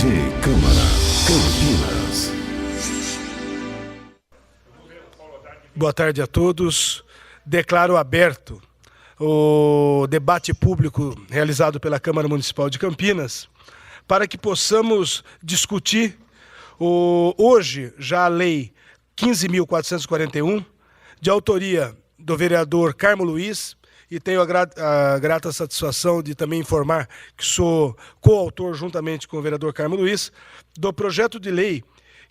TV Câmara, Campinas. Boa tarde a todos. Declaro aberto o debate público realizado pela Câmara Municipal de Campinas para que possamos discutir hoje já a Lei 15.441, de autoria do vereador Carmo Luiz, e tenho a grata satisfação de também informar que sou coautor, juntamente com o vereador Carmo Luiz, do projeto de lei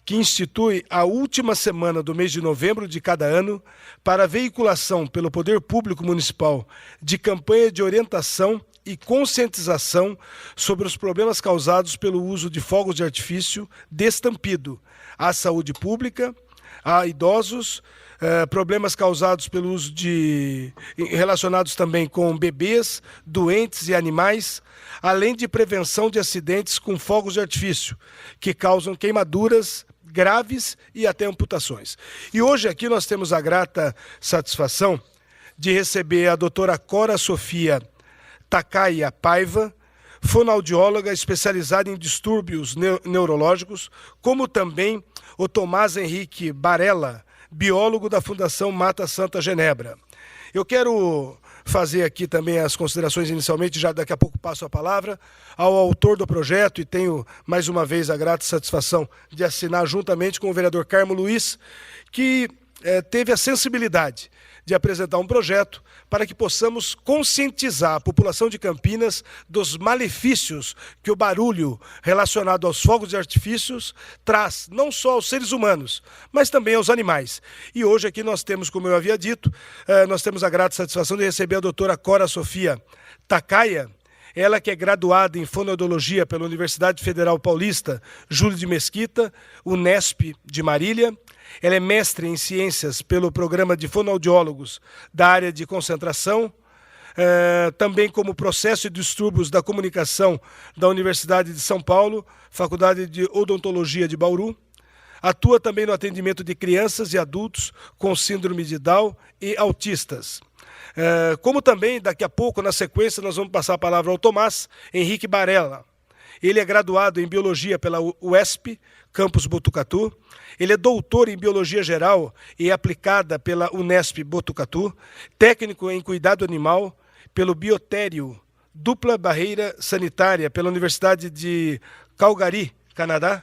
que institui a última semana do mês de novembro de cada ano para a veiculação pelo Poder Público Municipal de campanha de orientação e conscientização sobre os problemas causados pelo uso de fogos de artifício destampido à saúde pública, a idosos, problemas causados pelo uso relacionados também com bebês, doentes e animais, além de prevenção de acidentes com fogos de artifício, que causam queimaduras graves e até amputações. E hoje aqui nós temos a grata satisfação de receber a doutora Cora Sofia Takaya Paiva, fonoaudióloga especializada em distúrbios neurológicos, como também o Tomás Henrique Barella, biólogo da Fundação Mata Santa Genebra. Eu quero fazer aqui também as considerações inicialmente, já daqui a pouco passo a palavra ao autor do projeto, e tenho mais uma vez a grata satisfação de assinar juntamente com o vereador Carmo Luiz, que teve a sensibilidade de apresentar um projeto para que possamos conscientizar a população de Campinas dos malefícios que o barulho relacionado aos fogos de artifícios traz, não só aos seres humanos, mas também aos animais. E hoje aqui nós temos, como eu havia dito, nós temos a grata satisfação de receber a doutora Cora Sofia Takaya, ela que é graduada em fonoaudiologia pela Universidade Federal Paulista Júlio de Mesquita, Unesp de Marília. Ela é mestre em ciências pelo programa de fonoaudiólogos da área de concentração, também como processo e distúrbios da comunicação da Universidade de São Paulo, Faculdade de Odontologia de Bauru. Atua também no atendimento de crianças e adultos com síndrome de Down e autistas. Como também, daqui a pouco, na sequência, nós vamos passar a palavra ao Tomás Henrique Barella. Ele é graduado em Biologia pela UESP, Campus Botucatu. Ele é doutor em Biologia Geral e Aplicada pela Unesp Botucatu, técnico em Cuidado Animal pelo Biotério, Dupla Barreira Sanitária pela Universidade de Calgary, Canadá,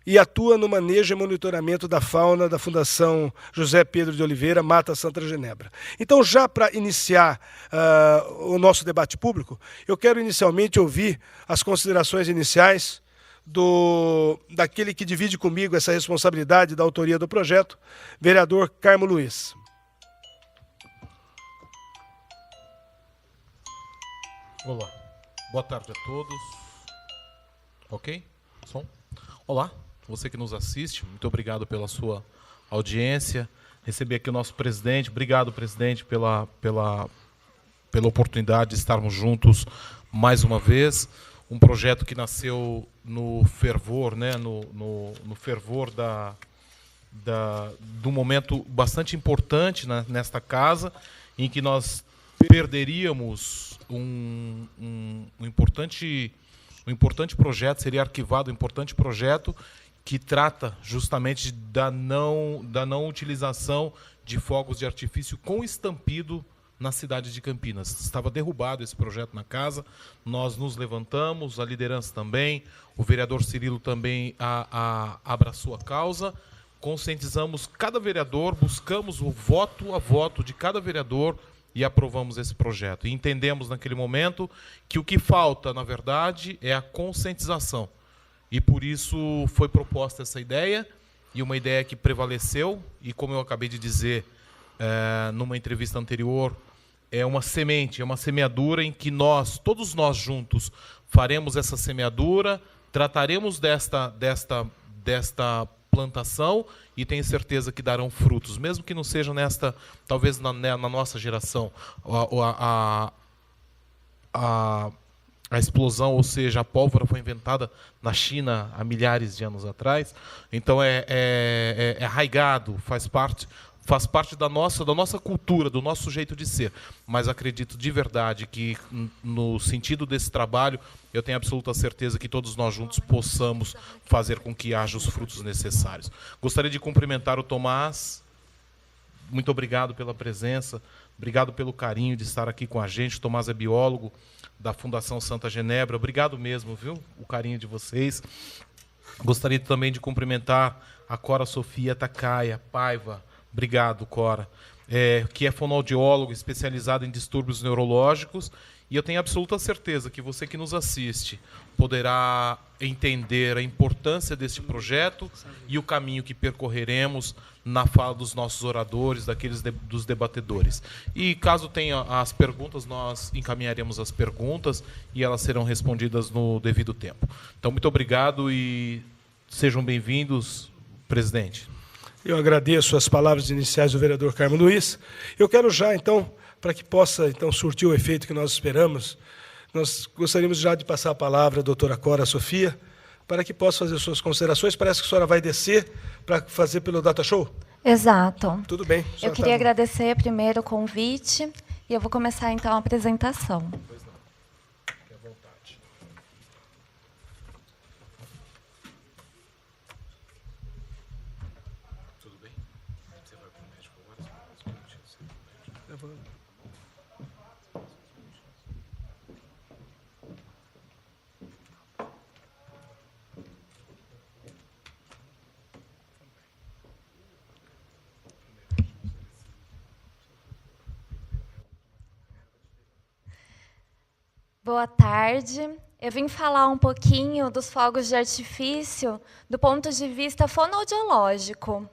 e atua no manejo e monitoramento da fauna da Fundação José Pedro de Oliveira, Mata Santa Genebra. Então, já para iniciar o nosso debate público, eu quero inicialmente ouvir as considerações iniciais daquele que divide comigo essa responsabilidade da autoria do projeto, vereador Carmo Luiz. Olá, boa tarde a todos. Ok? Som? Olá, você que nos assiste, muito obrigado pela sua audiência. Receber aqui o nosso presidente, obrigado, presidente, pela oportunidade de estarmos juntos mais uma vez. Um projeto que nasceu no fervor, né, no fervor do momento bastante importante nesta casa, em que nós perderíamos um importante projeto, seria arquivado um importante projeto que trata justamente da não utilização de fogos de artifício com estampido na cidade de Campinas. Estava derrubado esse projeto na casa, nós nos levantamos, a liderança também, o vereador Cirilo também abraçou a causa, conscientizamos cada vereador, buscamos o voto a voto de cada vereador e aprovamos esse projeto. E entendemos naquele momento que o que falta, na verdade, é a conscientização. E por isso foi proposta essa ideia, e uma ideia que prevaleceu, e como eu acabei de dizer numa entrevista anterior, é uma semente, é uma semeadura em que todos nós juntos, faremos essa semeadura, trataremos desta plantação e tenho certeza que darão frutos, mesmo que não sejam talvez na nossa geração. A explosão, ou seja, a pólvora foi inventada na China há milhares de anos atrás, então é arraigado, faz faz parte da nossa cultura, do nosso jeito de ser. Mas acredito de verdade que, no sentido desse trabalho, eu tenho absoluta certeza que todos nós juntos possamos fazer com que haja os frutos necessários. Gostaria de cumprimentar o Tomás. Muito obrigado pela presença, obrigado pelo carinho de estar aqui com a gente. O Tomás é biólogo da Fundação Santa Genebra. Obrigado mesmo, viu? O carinho de vocês. Gostaria também de cumprimentar a Cora Sofia Takaya Paiva. Obrigado, Cora. Que é fonoaudiólogo especializado em distúrbios neurológicos. E eu tenho absoluta certeza que você que nos assiste poderá entender a importância desse projeto e o caminho que percorreremos na fala dos nossos oradores, dos debatedores. E caso tenha as perguntas, nós encaminharemos as perguntas e elas serão respondidas no devido tempo. Então, muito obrigado e sejam bem-vindos, presidente. Eu agradeço as palavras iniciais do vereador Carmo Luiz. Eu quero já, então, para que possa então surtir o efeito que nós esperamos, nós gostaríamos já de passar a palavra à doutora Cora Sofia, para que possa fazer suas considerações. Parece que a senhora vai descer para fazer pelo Data Show? Exato. Tudo bem. Eu queria agradecer primeiro o convite e eu vou começar então a apresentação. Pois não. Fique à vontade. Tudo bem? Você vai para o médico agora? Eu vou. Boa tarde. Eu vim falar um pouquinho dos fogos de artifício do ponto de vista fonoaudiológico.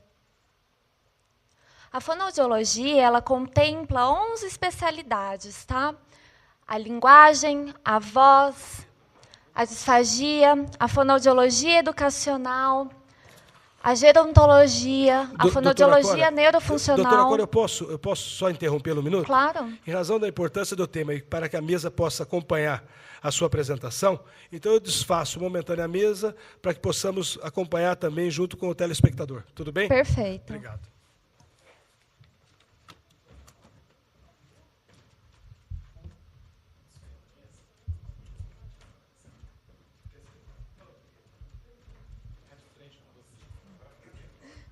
A fonoaudiologia, ela contempla 11 especialidades, tá? A linguagem, a voz, a disfagia, a fonoaudiologia educacional, a gerontologia, a fonoaudiologia neurofuncional. Doutora Cora, eu posso só interromper um minuto? Claro. Em razão da importância do tema e para que a mesa possa acompanhar a sua apresentação, então eu desfaço momentaneamente a mesa para que possamos acompanhar também junto com o telespectador. Tudo bem? Perfeito. Obrigado.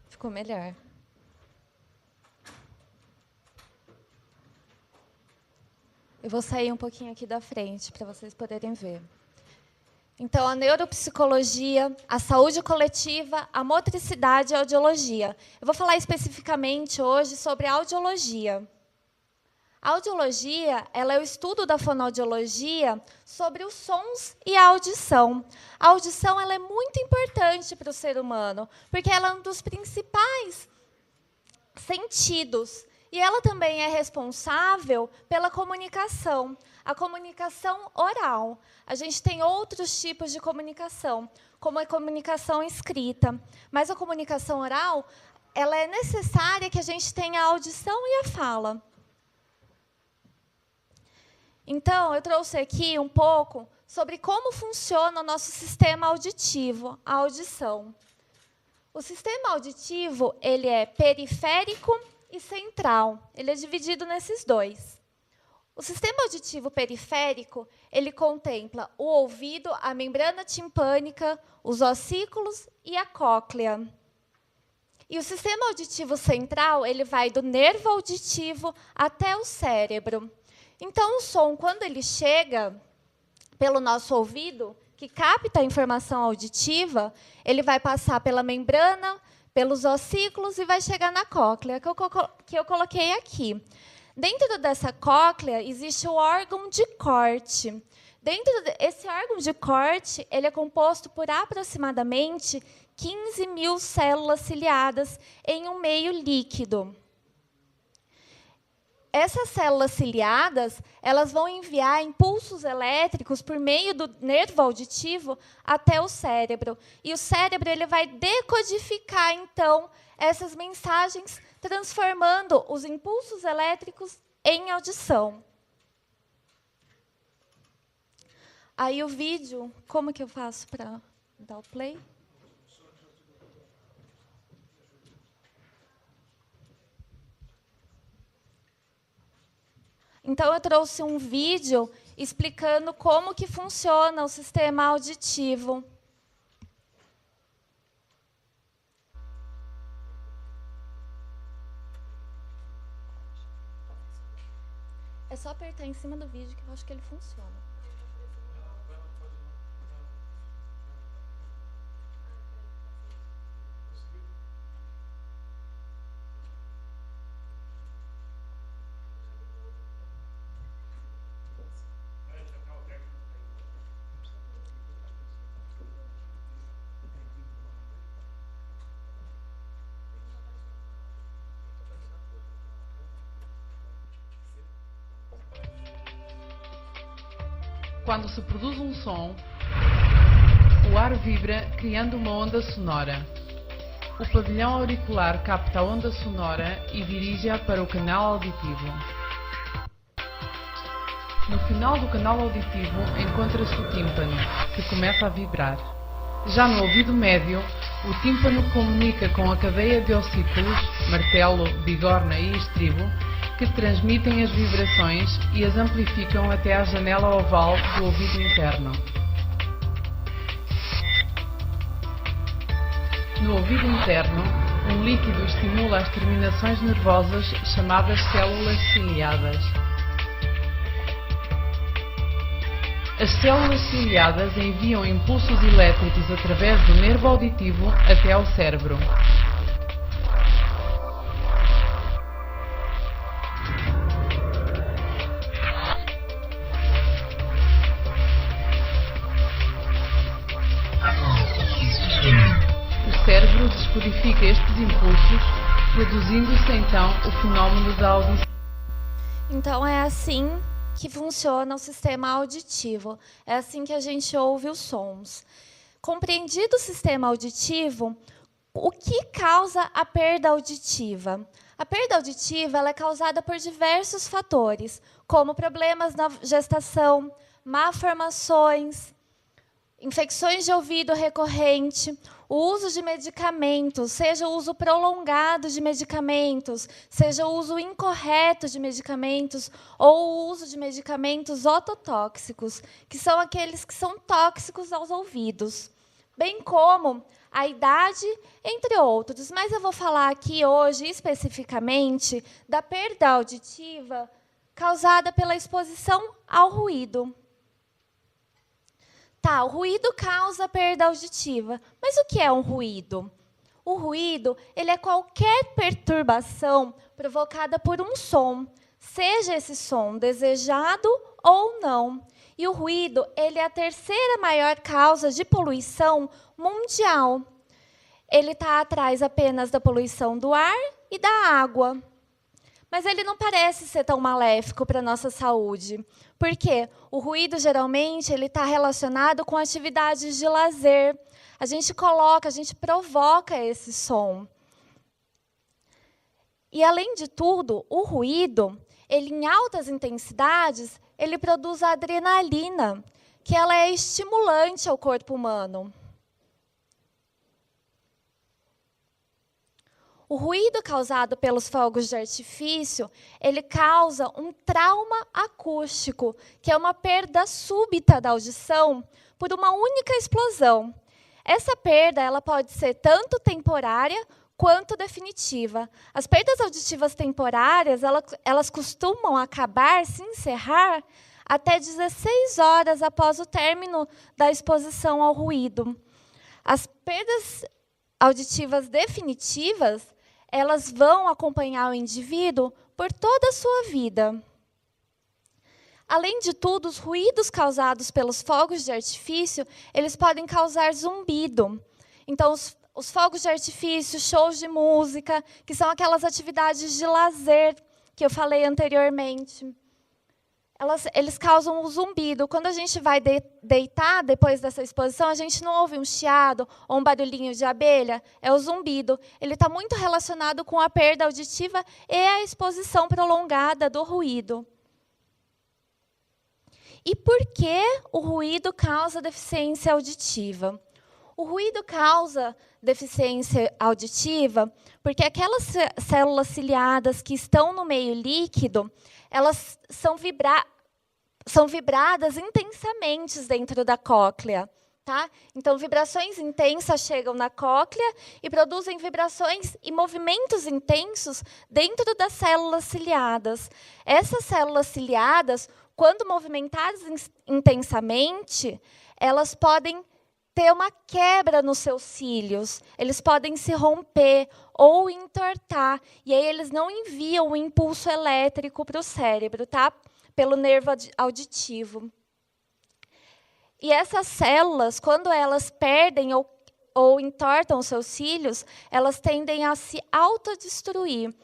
Ficou melhor. Eu vou sair um pouquinho aqui da frente para vocês poderem ver. Então, a neuropsicologia, a saúde coletiva, a motricidade e a audiologia. Eu vou falar especificamente hoje sobre a audiologia. A audiologia, ela é o estudo da fonoaudiologia sobre os sons e a audição. A audição, ela é muito importante para o ser humano, porque ela é um dos principais sentidos. E ela também é responsável pela comunicação, a comunicação oral. A gente tem outros tipos de comunicação, como a comunicação escrita. Mas a comunicação oral, ela é necessária que a gente tenha a audição e a fala. Então, eu trouxe aqui um pouco sobre como funciona o nosso sistema auditivo, a audição. O sistema auditivo, ele é periférico e central. Ele é dividido nesses dois. O sistema auditivo periférico, ele contempla o ouvido, a membrana timpânica, os ossículos e a cóclea. E o sistema auditivo central, ele vai do nervo auditivo até o cérebro. Então, o som, quando ele chega pelo nosso ouvido, que capta a informação auditiva, ele vai passar pela membrana, pelos ossículos e vai chegar na cóclea, que eu coloquei aqui. Dentro dessa cóclea, existe o órgão de corte. Esse órgão de corte, ele é composto por aproximadamente 15 mil células ciliadas em um meio líquido. Essas células ciliadas, elas vão enviar impulsos elétricos por meio do nervo auditivo até o cérebro. E o cérebro, ele vai decodificar, então, essas mensagens, transformando os impulsos elétricos em audição. Aí o vídeo, como que eu faço para dar o play? Então, eu trouxe um vídeo explicando como que funciona o sistema auditivo. É só apertar em cima do vídeo que eu acho que ele funciona. Quando se produz um som, o ar vibra, criando uma onda sonora. O pavilhão auricular capta a onda sonora e dirige-a para o canal auditivo. No final do canal auditivo encontra-se o tímpano, que começa a vibrar. Já no ouvido médio, o tímpano comunica com a cadeia de ossículos, martelo, bigorna e estribo, que transmitem as vibrações e as amplificam até à janela oval do ouvido interno. No ouvido interno, um líquido estimula as terminações nervosas chamadas células ciliadas. As células ciliadas enviam impulsos elétricos através do nervo auditivo até ao cérebro. O cérebro descodifica estes impulsos, produzindo-se então o fenómeno da audição. Então, é assim que funciona o sistema auditivo. É assim que a gente ouve os sons. Compreendido o sistema auditivo, o que causa a perda auditiva? A perda auditiva ela é causada por diversos fatores, como problemas na gestação, malformações, infecções de ouvido recorrente, o uso de medicamentos, seja o uso prolongado de medicamentos, seja o uso incorreto de medicamentos ou o uso de medicamentos ototóxicos, que são aqueles que são tóxicos aos ouvidos, bem como a idade, entre outros. Mas eu vou falar aqui hoje especificamente da perda auditiva causada pela exposição ao ruído. Tá, o ruído causa perda auditiva. Mas o que é um ruído? O ruído ele é qualquer perturbação provocada por um som, seja esse som desejado ou não. E o ruído ele é a terceira maior causa de poluição mundial. Ele está atrás apenas da poluição do ar e da água. Mas ele não parece ser tão maléfico para a nossa saúde. Por quê? O ruído, geralmente, ele está relacionado com atividades de lazer. A gente provoca esse som. E, além de tudo, o ruído, ele, em altas intensidades, ele produz a adrenalina, que ela é estimulante ao corpo humano. O ruído causado pelos fogos de artifício, ele causa um trauma acústico, que é uma perda súbita da audição por uma única explosão. Essa perda ela pode ser tanto temporária quanto definitiva. As perdas auditivas temporárias, elas costumam se encerrar até 16 horas após o término da exposição ao ruído. As perdas auditivas definitivas, elas vão acompanhar o indivíduo por toda a sua vida. Além de tudo, os ruídos causados pelos fogos de artifício, eles podem causar zumbido. Então, os fogos de artifício, shows de música, que são aquelas atividades de lazer que eu falei anteriormente, eles causam o zumbido. Quando a gente vai deitar depois dessa exposição, a gente não ouve um chiado ou um barulhinho de abelha, é o zumbido. Ele está muito relacionado com a perda auditiva e a exposição prolongada do ruído. E por que o ruído causa deficiência auditiva? O ruído causa deficiência auditiva porque aquelas células ciliadas que estão no meio líquido, elas são vibradas intensamente dentro da cóclea. Tá? Então, vibrações intensas chegam na cóclea e produzem vibrações e movimentos intensos dentro das células ciliadas. Essas células ciliadas, quando movimentadas intensamente, elas podem ter uma quebra nos seus cílios, eles podem se romper ou entortar, e aí eles não enviam o impulso elétrico para o cérebro, tá? Pelo nervo auditivo. E essas células, quando elas perdem ou entortam os seus cílios, elas tendem a se autodestruir.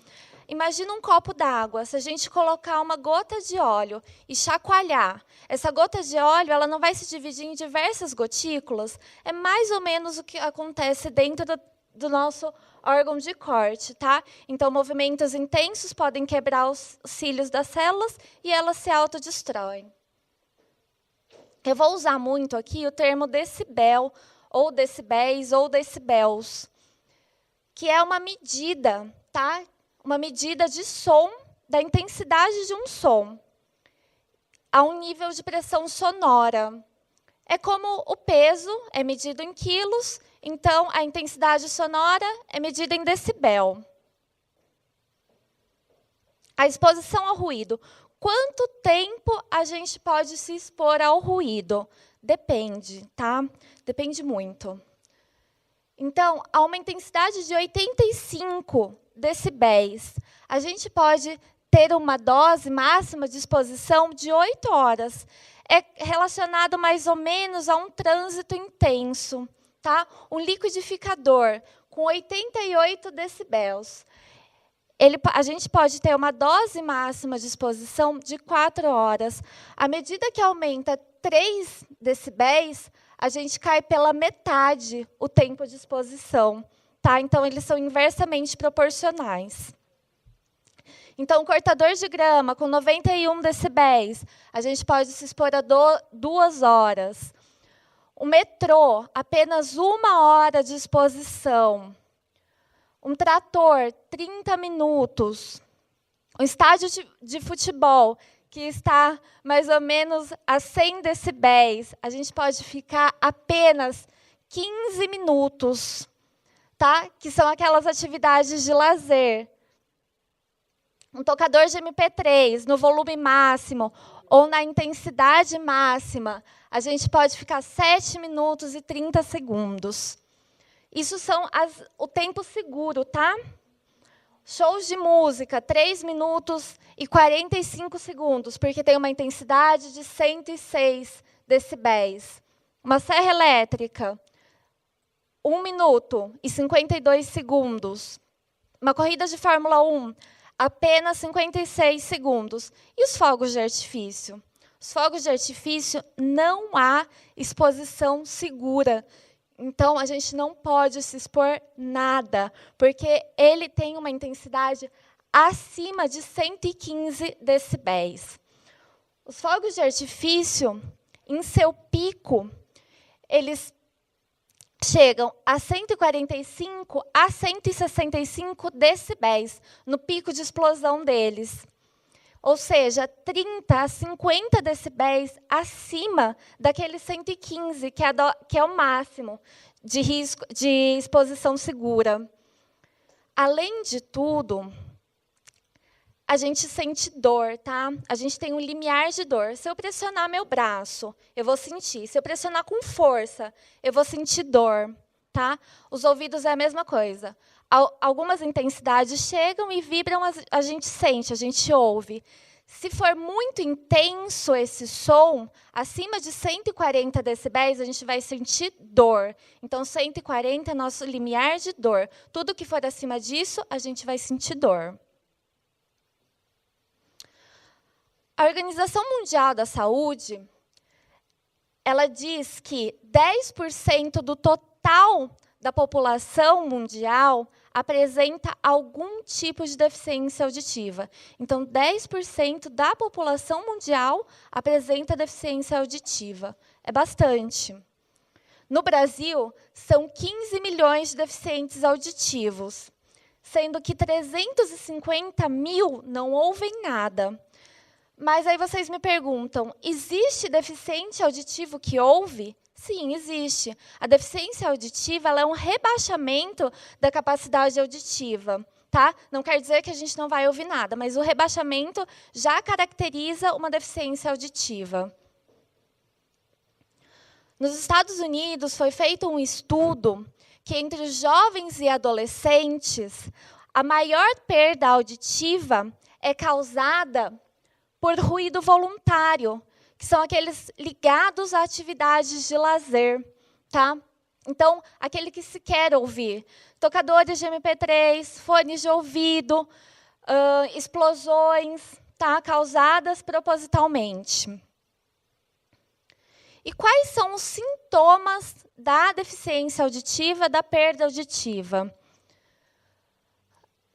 Imagina um copo d'água. Se a gente colocar uma gota de óleo e chacoalhar, essa gota de óleo ela não vai se dividir em diversas gotículas. É mais ou menos o que acontece dentro do nosso órgão de corte. Tá? Então, movimentos intensos podem quebrar os cílios das células e elas se autodestroem. Eu vou usar muito aqui o termo decibel, ou decibéis, ou decibels, que é uma medida, tá? Uma medida de som, da intensidade de um som, a um nível de pressão sonora. É como o peso é medido em quilos, então a intensidade sonora é medida em decibel. A exposição ao ruído. Quanto tempo a gente pode se expor ao ruído? Depende, tá? Depende muito. Então, a uma intensidade de 85 decibéis, a gente pode ter uma dose máxima de exposição de 8 horas. É relacionado mais ou menos a um trânsito intenso, tá? Um liquidificador com 88 decibéis. A gente pode ter uma dose máxima de exposição de 4 horas. À medida que aumenta 3 decibéis, a gente cai pela metade o tempo de exposição. Tá? Então, eles são inversamente proporcionais. Então, o cortador de grama com 91 decibéis, a gente pode se expor a 2 horas. O metrô, apenas 1 hora de exposição. Um trator, 30 minutos. Um estádio de futebol, que está mais ou menos a 100 decibéis, a gente pode ficar apenas 15 minutos, tá? Que são aquelas atividades de lazer. Um tocador de MP3, no volume máximo, ou na intensidade máxima, a gente pode ficar 7 minutos e 30 segundos. Isso são o tempo seguro, tá? Shows de música, 3 minutos e 45 segundos, porque tem uma intensidade de 106 decibéis. Uma serra elétrica, 1 minuto e 52 segundos. Uma corrida de Fórmula 1, apenas 56 segundos. E os fogos de artifício? Os fogos de artifício não há exposição segura. Então, a gente não pode se expor nada, porque ele tem uma intensidade acima de 115 decibéis. Os fogos de artifício, em seu pico, eles chegam a 145 a 165 decibéis, no pico de explosão deles. Ou seja, 30 a 50 decibéis acima daquele 115, que é o máximo de risco de exposição segura. Além de tudo, a gente sente dor, tá? A gente tem um limiar de dor. Se eu pressionar meu braço, eu vou sentir. Se eu pressionar com força, eu vou sentir dor, tá? Os ouvidos é a mesma coisa. Algumas intensidades chegam e vibram, a gente sente, a gente ouve. Se for muito intenso esse som, acima de 140 decibéis, a gente vai sentir dor. Então, 140 é nosso limiar de dor. Tudo que for acima disso, a gente vai sentir dor. A Organização Mundial da Saúde, ela diz que 10% do total da população mundial apresenta algum tipo de deficiência auditiva. Então, 10% da população mundial apresenta deficiência auditiva. É bastante. No Brasil, são 15 milhões de deficientes auditivos, sendo que 350 mil não ouvem nada. Mas aí vocês me perguntam, existe deficiente auditivo que ouve? Sim, existe. A deficiência auditiva ela é um rebaixamento da capacidade auditiva. Tá? Não quer dizer que a gente não vai ouvir nada, mas o rebaixamento já caracteriza uma deficiência auditiva. Nos Estados Unidos foi feito um estudo que entre os jovens e adolescentes, a maior perda auditiva é causada por ruído voluntário, que são aqueles ligados a atividades de lazer, tá? Então, aquele que se quer ouvir. Tocadores de MP3, fones de ouvido, explosões, tá? Causadas propositalmente. E quais são os sintomas da deficiência auditiva, da perda auditiva?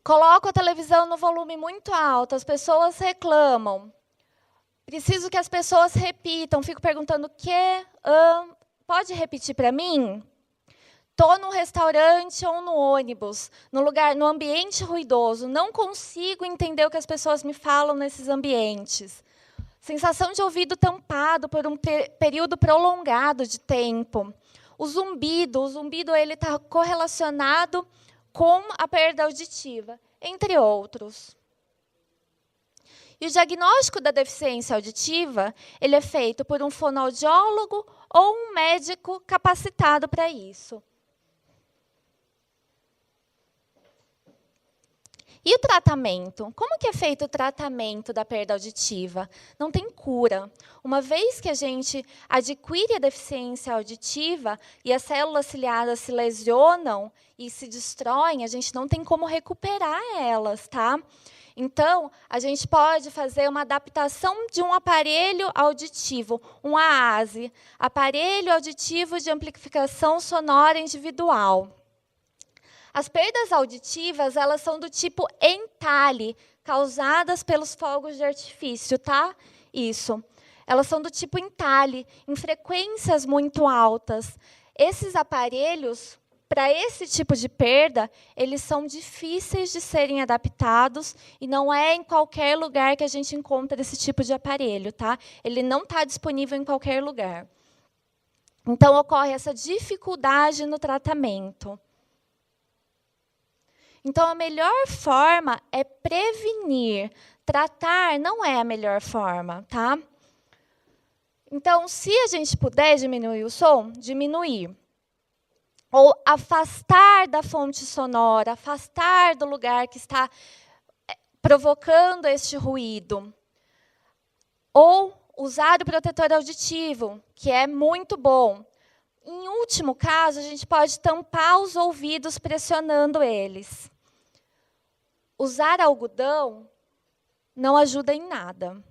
Coloco a televisão no volume muito alto, as pessoas reclamam. Preciso que as pessoas repitam, fico perguntando o quê? Pode repetir para mim? Estou num restaurante ou no ônibus, no ambiente ruidoso, não consigo entender o que as pessoas me falam nesses ambientes. Sensação de ouvido tampado por um período prolongado de tempo. O zumbido ele está correlacionado com a perda auditiva, entre outros. E o diagnóstico da deficiência auditiva ele é feito por um fonoaudiólogo ou um médico capacitado para isso. E o tratamento? Como que é feito o tratamento da perda auditiva? Não tem cura. Uma vez que a gente adquire a deficiência auditiva e as células ciliadas se lesionam e se destroem, a gente não tem como recuperar elas, tá? Então, a gente pode fazer uma adaptação de um aparelho auditivo, um AASE, Aparelho Auditivo de Amplificação Sonora Individual. As perdas auditivas, elas são do tipo entalhe, causadas pelos fogos de artifício, tá? Isso. Elas são do tipo entalhe, em frequências muito altas. Esses aparelhos, para esse tipo de perda, eles são difíceis de serem adaptados e não é em qualquer lugar que a gente encontra esse tipo de aparelho, tá? Ele não está disponível em qualquer lugar. Então, ocorre essa dificuldade no tratamento. Então, a melhor forma é prevenir. Tratar não é a melhor forma, tá? Então, se a gente puder diminuir o som, diminuir. Ou afastar da fonte sonora, afastar do lugar que está provocando este ruído. Ou usar o protetor auditivo, que é muito bom. Em último caso, a gente pode tampar os ouvidos pressionando eles. Usar algodão não ajuda em nada.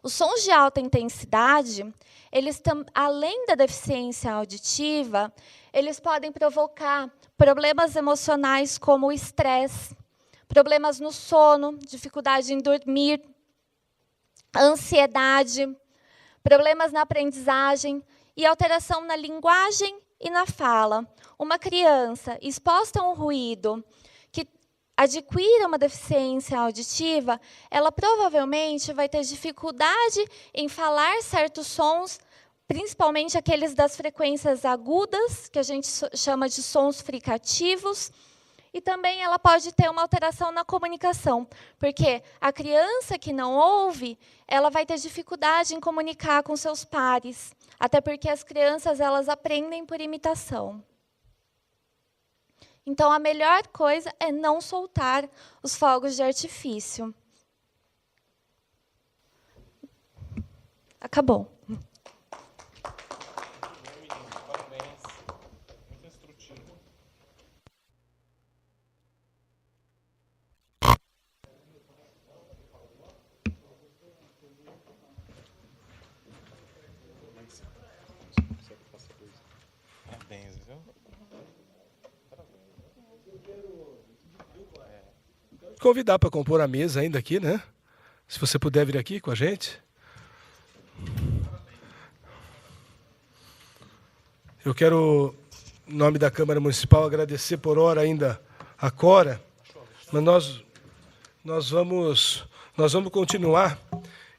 Os sons de alta intensidade, eles, além da deficiência auditiva, eles podem provocar problemas emocionais como o estresse, problemas no sono, dificuldade em dormir, ansiedade, problemas na aprendizagem e alteração na linguagem e na fala. Uma criança exposta a um ruído que adquira uma deficiência auditiva, ela provavelmente vai ter dificuldade em falar certos sons, principalmente aqueles das frequências agudas, que a gente chama de sons fricativos, e também ela pode ter uma alteração na comunicação, porque a criança que não ouve, ela vai ter dificuldade em comunicar com seus pares, até porque as crianças elas aprendem por imitação. Então, a melhor coisa é não soltar os fogos de artifício. Acabou. Convidar para compor a mesa ainda aqui, né? Se você puder vir aqui com a gente. Eu quero, em nome da Câmara Municipal, agradecer por hora ainda a Cora, mas nós vamos Nós vamos continuar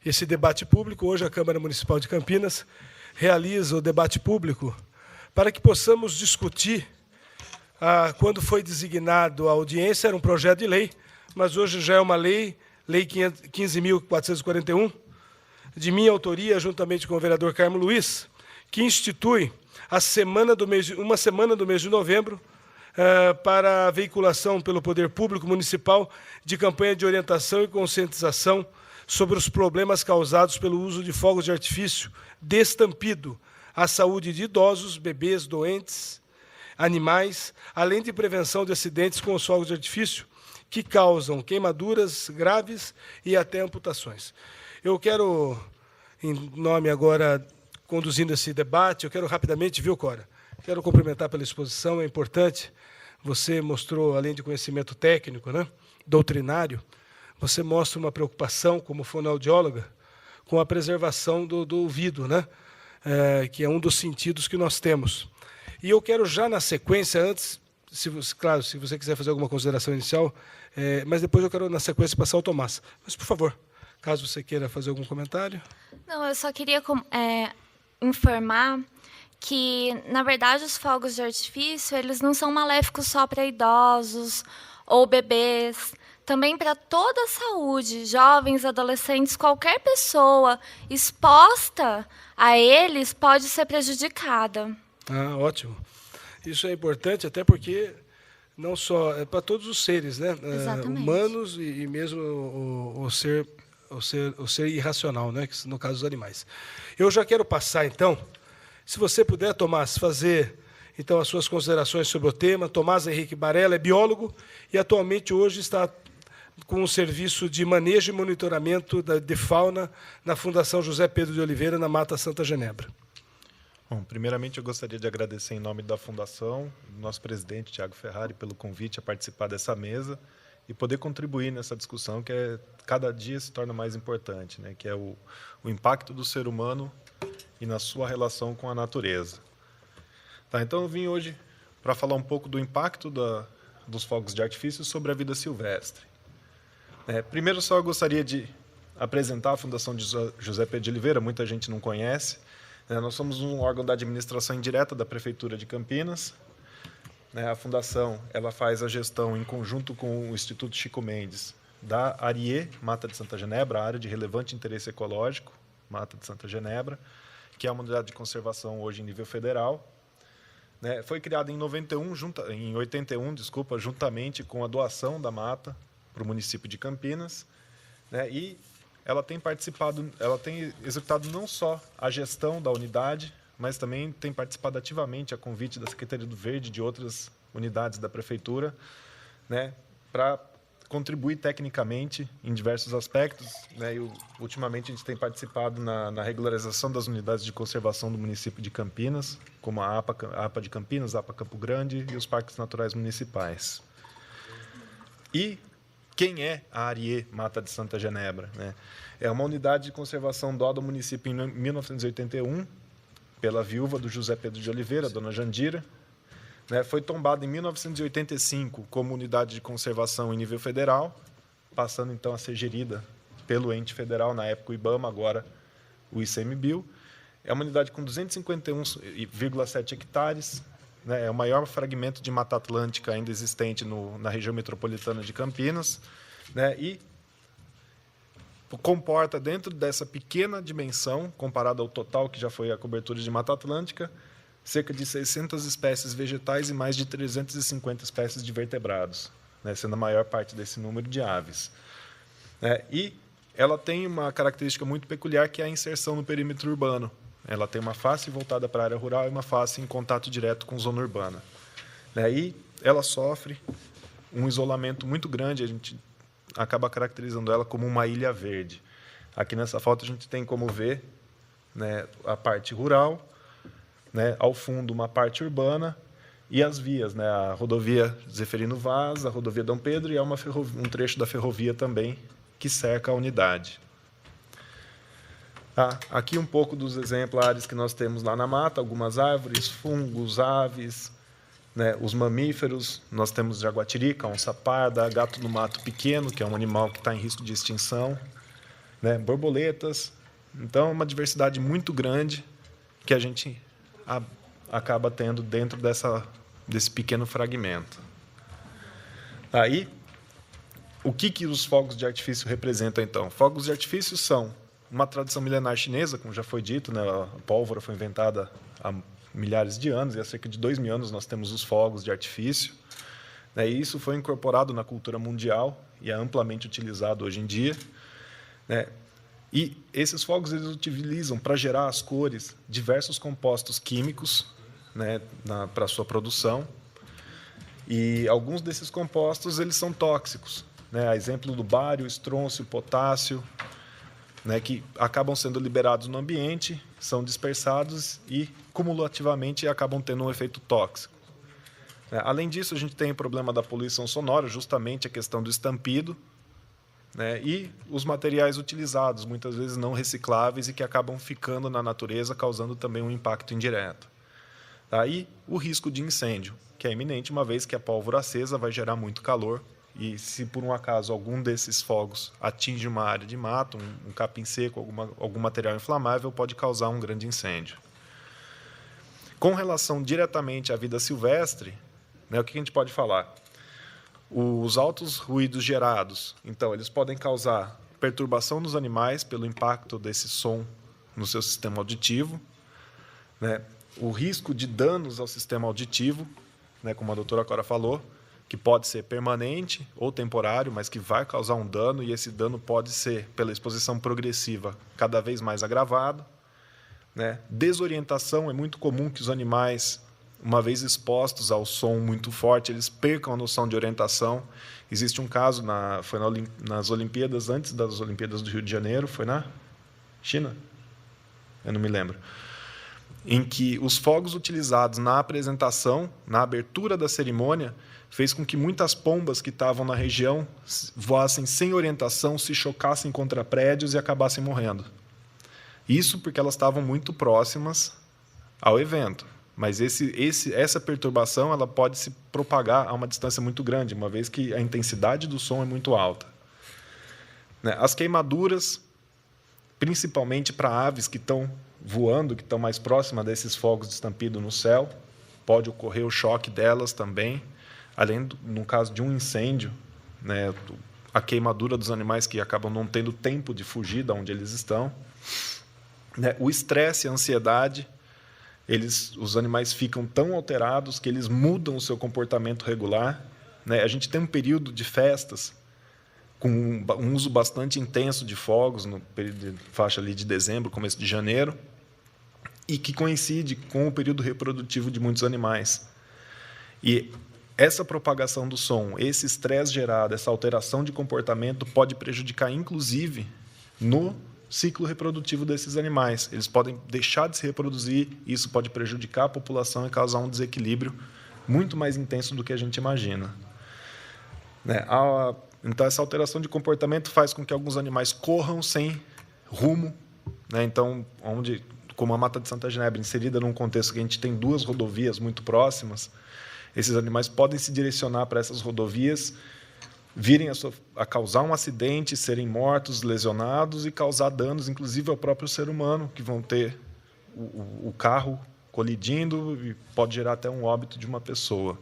esse debate público. Hoje a Câmara Municipal de Campinas realiza o debate público para que possamos discutir. Quando foi designado a audiência, era um projeto de lei, mas hoje já é uma lei 15.441, de minha autoria, juntamente com o vereador Carmo Luiz, que institui uma semana do mês de novembro para a veiculação pelo Poder Público Municipal de campanha de orientação e conscientização sobre os problemas causados pelo uso de fogos de artifício destampido à saúde de idosos, bebês, doentes, animais, além de prevenção de acidentes com os fogos de artifício que causam queimaduras graves e até amputações. Eu quero, em nome agora, conduzindo esse debate, eu quero rapidamente, viu, Cora? Quero cumprimentar pela exposição, é importante. Você mostrou, além de conhecimento técnico, né, doutrinário, você mostra uma preocupação, como fonoaudióloga, com a preservação do ouvido, né, que é um dos sentidos que nós temos. E eu quero já na sequência, antes, claro, se você quiser fazer alguma consideração inicial, mas depois eu quero, na sequência, passar ao Tomás. Mas, por favor, caso você queira fazer algum comentário. Não, eu só queria informar que, na verdade, os fogos de artifício, eles não são maléficos só para idosos ou bebês, também para toda a saúde, jovens, adolescentes, qualquer pessoa exposta a eles pode ser prejudicada. Ótimo. Isso é importante, até porque não só é para todos os seres, né? Humanos e mesmo o ser irracional, né? Que no caso dos animais. Eu já quero passar, então, se você puder, Tomás, fazer então as suas considerações sobre o tema. Tomás Henrique Barella é biólogo e atualmente hoje está com o serviço de manejo e monitoramento de fauna na Fundação José Pedro de Oliveira, na Mata Santa Genebra. Bom, primeiramente eu gostaria de agradecer em nome da Fundação, do nosso presidente, Tiago Ferrari, pelo convite a participar dessa mesa e poder contribuir nessa discussão que cada dia se torna mais importante, né, que é o impacto do ser humano e na sua relação com a natureza. Tá, então eu vim hoje para falar um pouco do impacto dos fogos de artifício sobre a vida silvestre. Primeiro só eu gostaria de apresentar a Fundação José Pedro de Oliveira, muita gente não conhece. Nós somos um órgão da administração indireta da Prefeitura de Campinas. A Fundação ela faz a gestão em conjunto com o Instituto Chico Mendes da ARIE, Mata de Santa Genebra, a área de relevante interesse ecológico, Mata de Santa Genebra, que é uma unidade de conservação hoje em nível federal. Foi criada em 81, juntamente com a doação da mata para o município de Campinas, e ela tem executado não só a gestão da unidade, mas também tem participado ativamente a convite da Secretaria do Verde e de outras unidades da Prefeitura, para contribuir tecnicamente em diversos aspectos. E, ultimamente, a gente tem participado na regularização das unidades de conservação do município de Campinas, como a APA de Campinas, a APA Campo Grande e os parques naturais municipais. E quem é a ARIE Mata de Santa Genebra? É uma unidade de conservação doada ao município em 1981, pela viúva do José Pedro de Oliveira, dona Jandira. Foi tombada em 1985 como unidade de conservação em nível federal, passando então a ser gerida pelo ente federal, na época o IBAMA, agora o ICMBio. É uma unidade com 251,7 hectares, é o maior fragmento de Mata Atlântica ainda existente na região metropolitana de Campinas, e comporta, dentro dessa pequena dimensão, comparado ao total que já foi a cobertura de Mata Atlântica, cerca de 600 espécies vegetais e mais de 350 espécies de vertebrados, sendo a maior parte desse número de aves. E ela tem uma característica muito peculiar, que é a inserção no perímetro urbano. Ela tem uma face voltada para a área rural e uma face em contato direto com zona urbana. E ela sofre um isolamento muito grande, a gente acaba caracterizando ela como uma ilha verde. Aqui nessa foto a gente tem como ver a parte rural, ao fundo uma parte urbana e as vias, a rodovia Zeferino Vaz, a rodovia Dom Pedro, e há um trecho da ferrovia também que cerca a unidade. Aqui um pouco dos exemplares que nós temos lá na mata, algumas árvores, fungos, aves, né, os mamíferos, nós temos jaguatirica, onça parda, gato do mato pequeno, que é um animal que está em risco de extinção, né, borboletas. Então, é uma diversidade muito grande que a gente acaba tendo dentro desse pequeno fragmento. Aí, o que os fogos de artifício representam, então? Fogos de artifício são uma tradição milenar chinesa, como já foi dito, né, a pólvora foi inventada há milhares de anos, e há cerca de 2.000 anos nós temos os fogos de artifício. E isso foi incorporado na cultura mundial e é amplamente utilizado hoje em dia. E esses fogos eles utilizam para gerar as cores diversos compostos químicos, né, para sua produção. E alguns desses compostos eles são tóxicos, né, a exemplo do bário, estrôncio, potássio, né, que acabam sendo liberados no ambiente, são dispersados e, cumulativamente, acabam tendo um efeito tóxico. Além disso, a gente tem o problema da poluição sonora, justamente a questão do estampido, né, e os materiais utilizados, muitas vezes não recicláveis e que acabam ficando na natureza, causando também um impacto indireto. Aí, o risco de incêndio, que é iminente, uma vez que a pólvora acesa vai gerar muito calor, e se por um acaso algum desses fogos atinge uma área de mato, um capim seco, algum material inflamável, pode causar um grande incêndio. Com relação diretamente à vida silvestre, né, o que a gente pode falar? Os altos ruídos gerados, então, eles podem causar perturbação nos animais pelo impacto desse som no seu sistema auditivo, né, o risco de danos ao sistema auditivo, né, como a doutora Cora falou, que pode ser permanente ou temporário, mas que vai causar um dano, e esse dano pode ser, pela exposição progressiva, cada vez mais agravado. Né? Desorientação, é muito comum que os animais, uma vez expostos ao som muito forte, eles percam a noção de orientação. Existe um caso, foi nas Olimpíadas, antes das Olimpíadas do Rio de Janeiro, foi na China? Eu não me lembro. Em que os fogos utilizados na apresentação, na abertura da cerimônia, fez com que muitas pombas que estavam na região voassem sem orientação, se chocassem contra prédios e acabassem morrendo. Isso porque elas estavam muito próximas ao evento. Mas essa perturbação ela pode se propagar a uma distância muito grande, uma vez que a intensidade do som é muito alta. As queimaduras, principalmente para aves que estão voando, que estão mais próximas desses fogos de estampido no céu, pode ocorrer o choque delas também. Além, no caso de um incêndio, né, a queimadura dos animais que acabam não tendo tempo de fugir de onde eles estão. Né, o estresse e a ansiedade, os animais ficam tão alterados que eles mudam o seu comportamento regular. Né, a gente tem um período de festas com um uso bastante intenso de fogos, no período de faixa ali de dezembro, começo de janeiro, e que coincide com o período reprodutivo de muitos animais. E essa propagação do som, esse estresse gerado, essa alteração de comportamento pode prejudicar, inclusive, no ciclo reprodutivo desses animais. Eles podem deixar de se reproduzir, isso pode prejudicar a população e causar um desequilíbrio muito mais intenso do que a gente imagina. Então, essa alteração de comportamento faz com que alguns animais corram sem rumo. Então, como a Mata de Santa Genebra, inserida num contexto que a gente tem 2 rodovias muito próximas, esses animais podem se direcionar para essas rodovias, virem a causar um acidente, serem mortos, lesionados e causar danos, inclusive ao próprio ser humano, que vão ter o carro colidindo e pode gerar até um óbito de uma pessoa.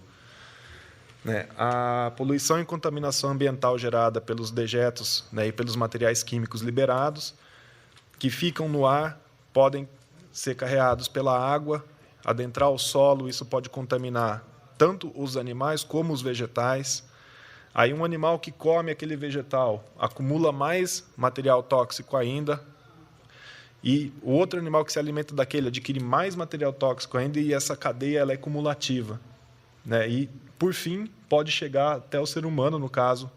A poluição e contaminação ambiental gerada pelos dejetos, e pelos materiais químicos liberados, que ficam no ar, podem ser carreados pela água, adentrar o solo, isso pode contaminar tanto os animais como os vegetais. Aí um animal que come aquele vegetal acumula mais material tóxico ainda, e o outro animal que se alimenta daquele adquire mais material tóxico ainda, e essa cadeia ela é cumulativa. E, por fim, pode chegar até o ser humano, no caso,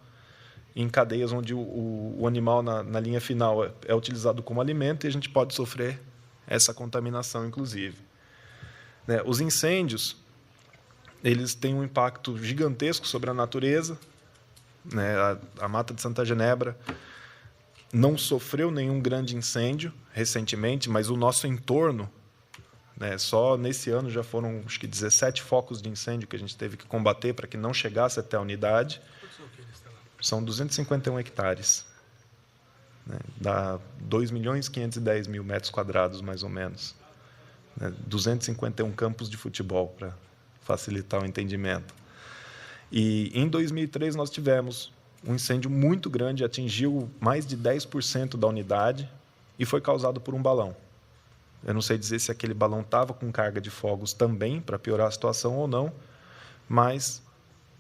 em cadeias onde o animal, na linha final, é utilizado como alimento, e a gente pode sofrer essa contaminação, inclusive. Os incêndios, eles têm um impacto gigantesco sobre a natureza. A Mata de Santa Genebra não sofreu nenhum grande incêndio recentemente, mas o nosso entorno, né? Só nesse ano já foram, acho que 17 focos de incêndio que a gente teve que combater para que não chegasse até a unidade. São 251 hectares. Né? Dá 2.510.000 metros quadrados, mais ou menos. Né? 251 campos de futebol, para facilitar o entendimento. E em 2003 nós tivemos um incêndio muito grande, atingiu mais de 10% da unidade e foi causado por um balão. Eu não sei dizer se aquele balão estava com carga de fogos também, para piorar a situação ou não, mas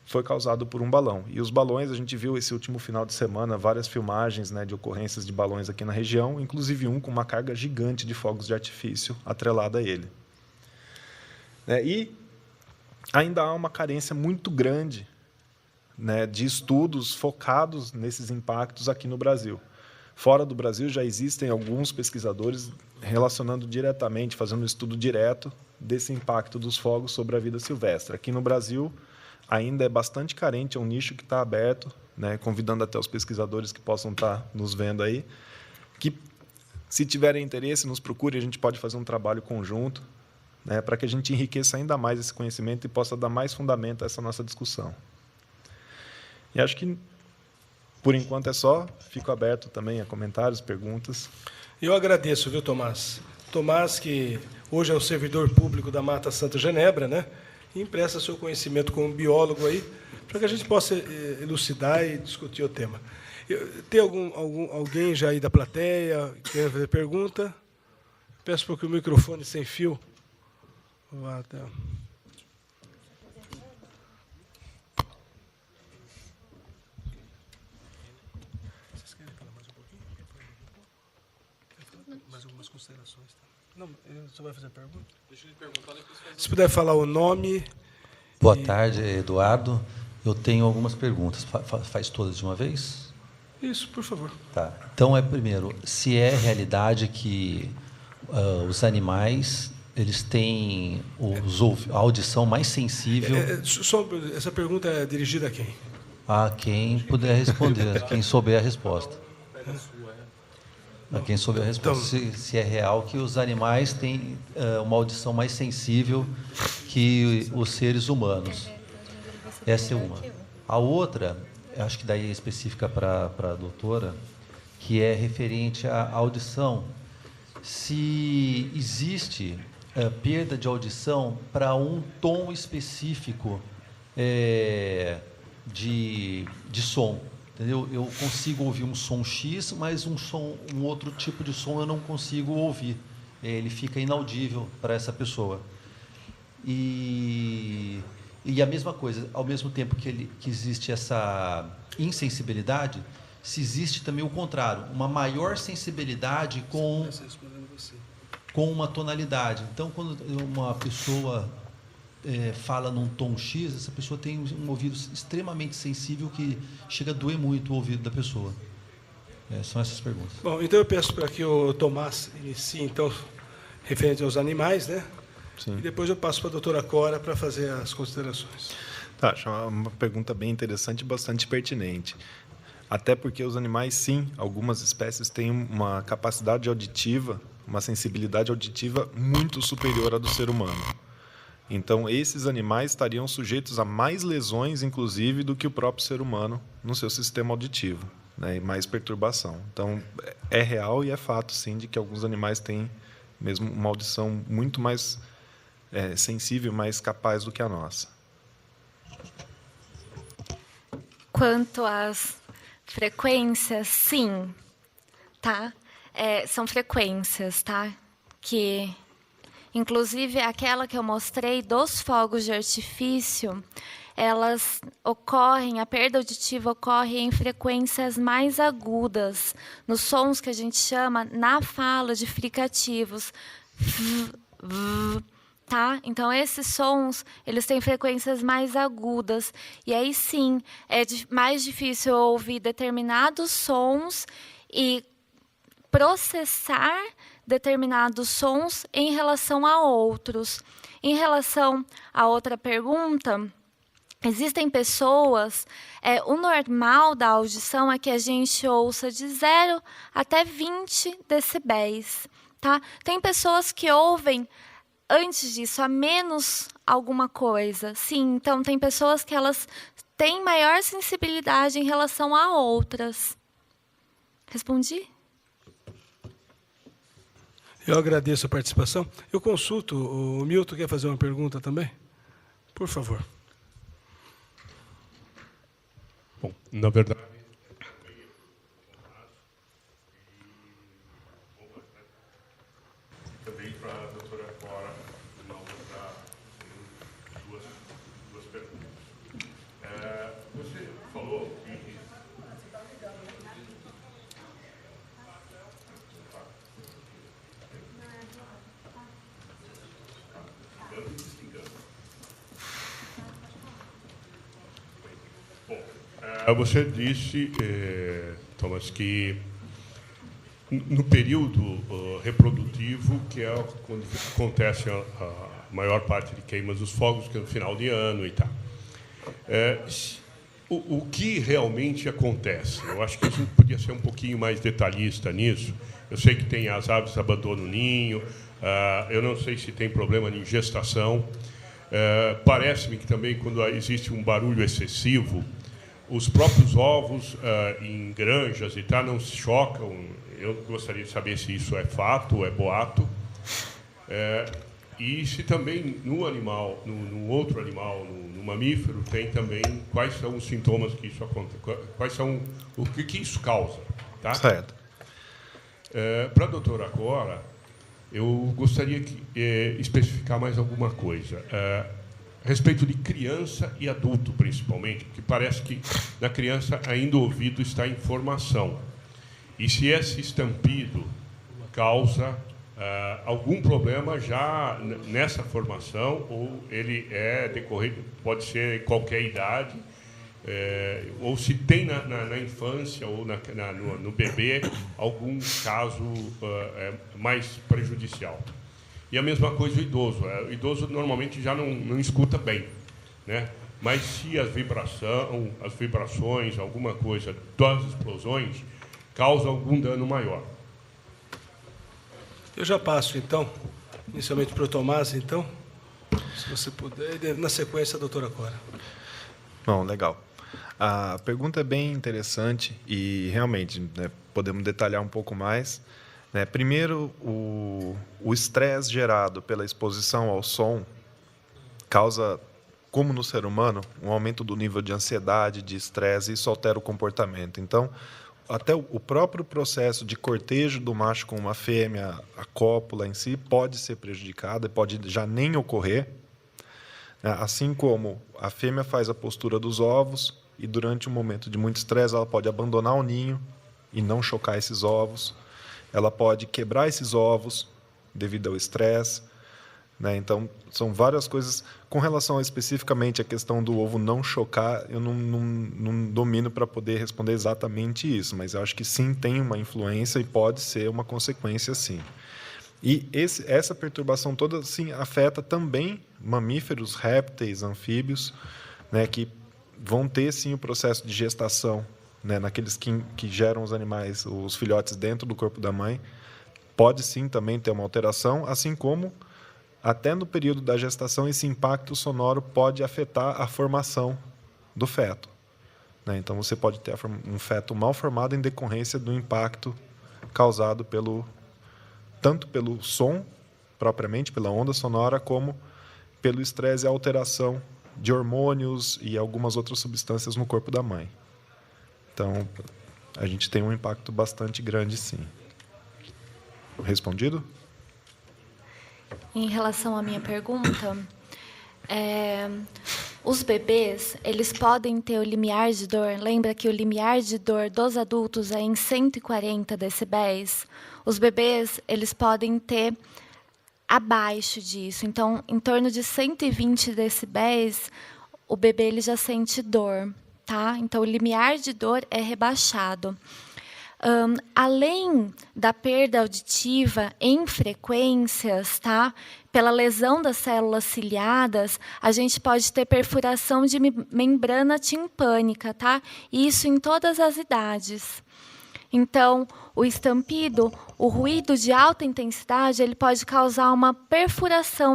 foi causado por um balão. E os balões, a gente viu esse último final de semana várias filmagens, né, de ocorrências de balões aqui na região, inclusive um com uma carga gigante de fogos de artifício atrelada a ele. E ainda há uma carência muito grande, né, de estudos focados nesses impactos aqui no Brasil. Fora do Brasil já existem alguns pesquisadores relacionando diretamente, fazendo um estudo direto desse impacto dos fogos sobre a vida silvestre. Aqui no Brasil ainda é bastante carente, é um nicho que está aberto, né, convidando até os pesquisadores que possam estar nos vendo aí, que, se tiverem interesse, nos procure, a gente pode fazer um trabalho conjunto, né, para que a gente enriqueça ainda mais esse conhecimento e possa dar mais fundamento a essa nossa discussão. E acho que, por enquanto, é só. Fico aberto também a comentários, perguntas. Eu agradeço, viu, Tomás? Tomás, que hoje é o servidor público da Mata Santa Genebra, né? E empresta seu conhecimento como biólogo aí, para que a gente possa elucidar e discutir o tema. Tem alguém já aí da plateia que quer fazer pergunta? Peço para que o microfone sem fio vá até... Mais algumas considerações. Não, você vai fazer a pergunta? Deixa ele perguntar, depois faz. Se puder falar o nome. Boa tarde, Eduardo. Eu tenho algumas perguntas. Faz todas de uma vez? Isso, por favor. Tá. Então, primeiro, se é realidade que os animais eles têm a audição mais sensível... Essa pergunta é dirigida a quem? A quem puder responder, quem souber a resposta. A quem souber a resposta. Então, se é real que os animais têm uma audição mais sensível que os seres humanos. Essa é uma. A outra, acho que daí é específica para a doutora, que é referente à audição. Se existe perda de audição para um tom específico de som. Entendeu? Eu consigo ouvir um som X, mas um outro tipo de som eu não consigo ouvir. Ele fica inaudível para essa pessoa. E a mesma coisa, ao mesmo tempo que existe essa insensibilidade, se existe também o contrário, uma maior sensibilidade com uma tonalidade. Então, quando uma pessoa fala num tom X, essa pessoa tem um ouvido extremamente sensível que chega a doer muito o ouvido da pessoa. São essas perguntas. Bom, então eu peço para que o Tomás inicie, então, referente aos animais, né? Sim. E depois eu passo para a doutora Cora para fazer as considerações. Tá, acho uma pergunta bem interessante e bastante pertinente. Até porque os animais, sim, algumas espécies têm uma capacidade auditiva, uma sensibilidade auditiva muito superior à do ser humano. Então, esses animais estariam sujeitos a mais lesões, inclusive, do que o próprio ser humano no seu sistema auditivo, né, e mais perturbação. Então, é real e é fato, sim, de que alguns animais têm mesmo uma audição muito mais sensível, mais capaz do que a nossa. Quanto às frequências, sim, tá? São frequências, tá? Que... Inclusive, aquela que eu mostrei dos fogos de artifício, elas ocorrem, a perda auditiva ocorre em frequências mais agudas, nos sons que a gente chama, na fala, de fricativos. Tá? Então, esses sons, eles têm frequências mais agudas. E aí, sim, é mais difícil ouvir determinados sons e processar determinados sons em relação a outros. Em relação à outra pergunta, existem pessoas... o normal da audição é que a gente ouça de 0 até 20 decibéis. Tá? Tem pessoas que ouvem antes disso, a menos alguma coisa. Sim, então tem pessoas que elas têm maior sensibilidade em relação a outras. Respondi? Eu agradeço a participação. Eu consulto. O Milton quer fazer uma pergunta também? Por favor. Bom, na verdade... Também para a doutora Cora, duas perguntas. Você falou que... Você disse, Thomas, que no período reprodutivo, que é quando acontece a maior parte de queimas dos fogos, que é no final de ano e tal. O que realmente acontece? Eu acho que a gente podia ser um pouquinho mais detalhista nisso. Eu sei que tem as aves abandonam o ninho, eu não sei se tem problema de gestação. Parece-me que também, quando existe um barulho excessivo, os próprios ovos em granjas e tal não se chocam. Eu gostaria de saber se isso é fato ou é boato. E se também no animal, no outro animal, no mamífero, tem também quais são os sintomas que isso acontece, quais são o que isso causa, tá? Certo. Para a doutora Cora, eu gostaria de especificar mais alguma coisa. A respeito de criança e adulto, principalmente, porque parece que na criança ainda o ouvido está em formação. E se esse estampido causa algum problema já nessa formação, ou ele é decorrido, pode ser em qualquer idade, ou se tem na infância ou no bebê algum caso mais prejudicial. E a mesma coisa o idoso. O idoso normalmente já não escuta bem, né? Mas se as vibrações, alguma coisa das explosões, causa algum dano maior. Eu já passo, então, inicialmente para o Tomás, então, se você puder, e na sequência a doutora Cora. Bom, legal. A pergunta é bem interessante e, realmente, né, podemos detalhar um pouco mais. Primeiro, o estresse gerado pela exposição ao som causa, como no ser humano, um aumento do nível de ansiedade, de estresse, e isso altera o comportamento. Então, até o próprio processo de cortejo do macho com uma fêmea, a cópula em si, pode ser prejudicada, pode já nem ocorrer. Assim como a fêmea faz a postura dos ovos e, durante um momento de muito estresse, ela pode abandonar o ninho e não chocar esses ovos. Ela pode quebrar esses ovos devido ao estresse. Então, são várias coisas. Com relação especificamente à questão do ovo não chocar, eu não domino para poder responder exatamente isso, mas eu acho que sim, tem uma influência e pode ser uma consequência, sim. E essa perturbação toda, sim, afeta também mamíferos, répteis, anfíbios, que vão ter, sim, o processo de gestação, naqueles que geram os animais, os filhotes dentro do corpo da mãe, pode sim também ter uma alteração, assim como até no período da gestação esse impacto sonoro pode afetar a formação do feto. Então você pode ter um feto mal formado em decorrência do impacto causado tanto pelo som propriamente, pela onda sonora, como pelo estresse e alteração de hormônios e algumas outras substâncias no corpo da mãe. Então, a gente tem um impacto bastante grande, sim. Respondido? Em relação à minha pergunta, os bebês, eles podem ter o limiar de dor. Lembra que o limiar de dor dos adultos é em 140 decibéis? Os bebês, eles podem ter abaixo disso. Então, em torno de 120 decibéis, o bebê ele já sente dor. Tá? Então, o limiar de dor é rebaixado. Além da perda auditiva em frequências, tá? Pela lesão das células ciliadas, a gente pode ter perfuração de membrana timpânica, tá? Isso em todas as idades. Então, o estampido, o ruído de alta intensidade, ele pode causar uma perfuração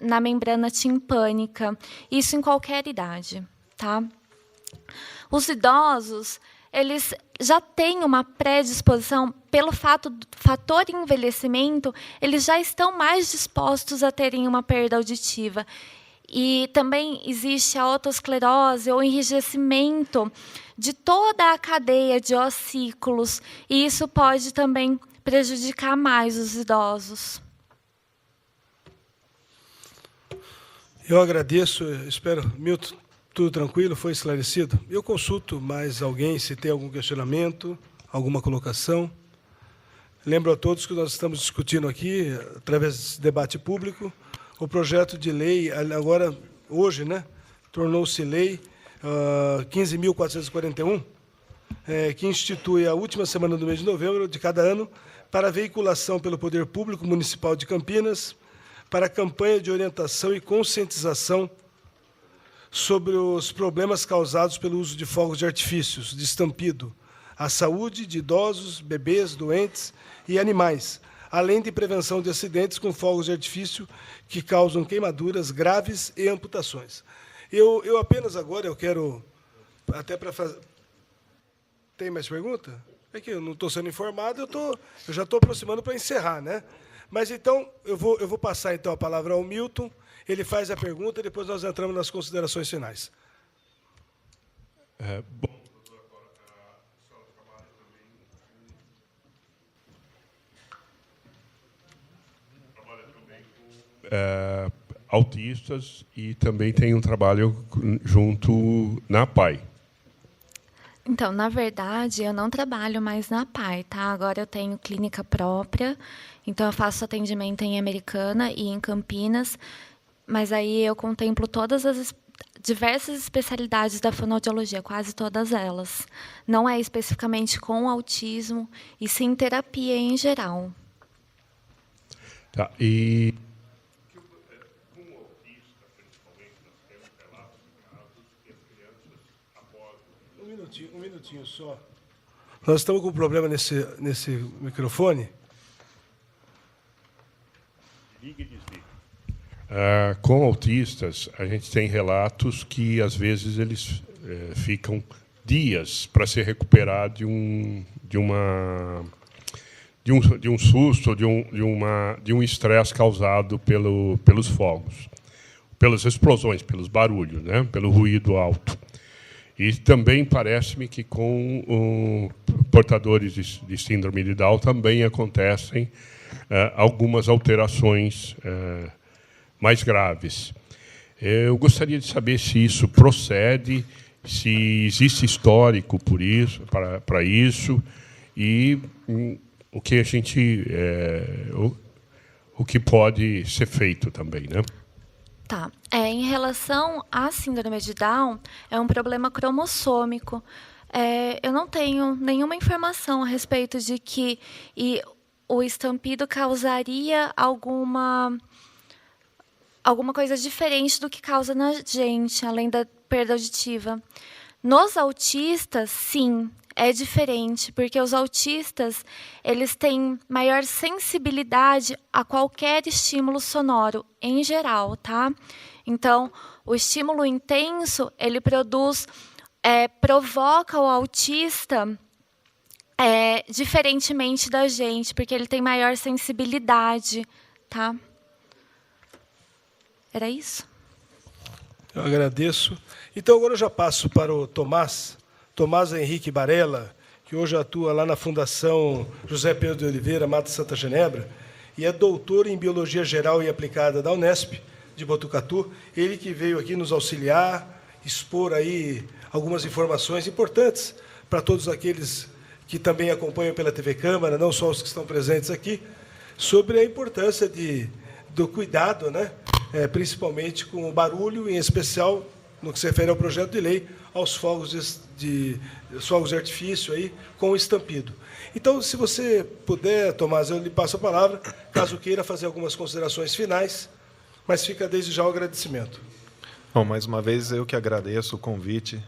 na membrana timpânica, isso em qualquer idade, tá? Os idosos, eles já têm uma predisposição, pelo fator envelhecimento, eles já estão mais dispostos a terem uma perda auditiva. E também existe a otosclerose ou enrijecimento de toda a cadeia de ossículos, e isso pode também prejudicar mais os idosos. Eu agradeço, espero, Milton, tudo tranquilo, foi esclarecido? Eu consulto mais alguém se tem algum questionamento, alguma colocação. Lembro a todos que nós estamos discutindo aqui, através desse debate público, o projeto de lei, agora, hoje, né, tornou-se lei 15.441, que institui a última semana do mês de novembro de cada ano para a veiculação pelo Poder Público Municipal de Campinas para a campanha de orientação e conscientização sobre os problemas causados pelo uso de fogos de artifícios, de estampido, à saúde de idosos, bebês, doentes e animais, além de prevenção de acidentes com fogos de artifício que causam queimaduras graves e amputações. Eu apenas agora, eu quero, até para fazer... Tem mais pergunta? É que eu não estou sendo informado, eu já estou aproximando para encerrar, né? Mas, então, eu vou passar, então, a palavra ao Milton, ele faz a pergunta e depois nós entramos nas considerações finais. Bom, autistas e também tem um trabalho junto na PAI. Então, na verdade, eu não trabalho mais na PAI, tá? Agora eu tenho clínica própria, então eu faço atendimento em Americana e em Campinas, mas aí eu contemplo todas as diversas especialidades da fonoaudiologia, quase todas elas. Não é especificamente com autismo, e sim terapia em geral. Tá, e... Um minutinho só. Nós estamos com um problema nesse microfone. Liga e desliga. Com autistas, a gente tem relatos que, às vezes, eles ficam dias para se recuperar de um susto, de um estresse causado pelos fogos, pelas explosões, pelos barulhos, né? Pelo ruído alto. E também parece-me que com portadores de síndrome de Down também acontecem algumas alterações mais graves. Eu gostaria de saber se isso procede, se existe histórico por isso, para isso, e o que a gente, o que pode ser feito também, né? Tá. Em relação à síndrome de Down, é um problema cromossômico. Eu não tenho nenhuma informação a respeito de que o estampido causaria alguma coisa diferente do que causa na gente, além da perda auditiva. Nos autistas, sim, é diferente, porque os autistas, eles têm maior sensibilidade a qualquer estímulo sonoro, em geral, tá? Então, o estímulo intenso, ele provoca o autista diferentemente da gente, porque ele tem maior sensibilidade, tá? Era isso? Eu agradeço. Então, agora eu já passo para o Tomás Henrique Barella, que hoje atua lá na Fundação José Pedro de Oliveira, Mata Santa Genebra, e é doutor em Biologia Geral e Aplicada da Unesp, de Botucatu. Ele que veio aqui nos auxiliar, expor aí algumas informações importantes para todos aqueles que também acompanham pela TV Câmara, não só os que estão presentes aqui, sobre a importância do cuidado, né? Principalmente com o barulho, em especial no que se refere ao projeto de lei, aos fogos de artifício aí, com o estampido. Então, se você puder, Tomás, eu lhe passo a palavra, caso queira fazer algumas considerações finais, mas fica desde já o agradecimento. Bom, mais uma vez eu que agradeço o convite.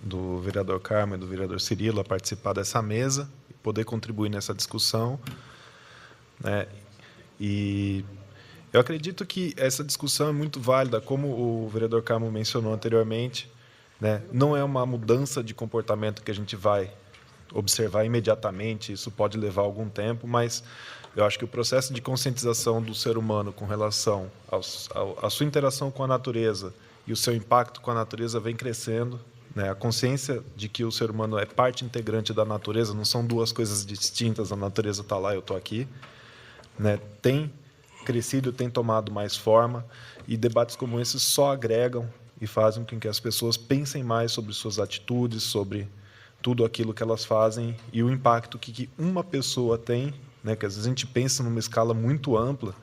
do vereador Carmo e do vereador Cirilo a participar dessa mesa e poder contribuir nessa discussão, né? E eu acredito que essa discussão é muito válida, como o vereador Carmo mencionou anteriormente, né? Não é uma mudança de comportamento que a gente vai observar imediatamente, isso pode levar algum tempo, mas eu acho que o processo de conscientização do ser humano com relação à sua interação com a natureza e o seu impacto com a natureza vem crescendo, né? A consciência de que o ser humano é parte integrante da natureza, não são duas coisas distintas, a natureza está lá, eu estou aqui, né? Tem crescido, tem tomado mais forma, e debates como esses só agregam e fazem com que as pessoas pensem mais sobre suas atitudes, sobre tudo aquilo que elas fazem e o impacto que uma pessoa tem, né? Que às vezes a gente pensa numa escala muito ampla,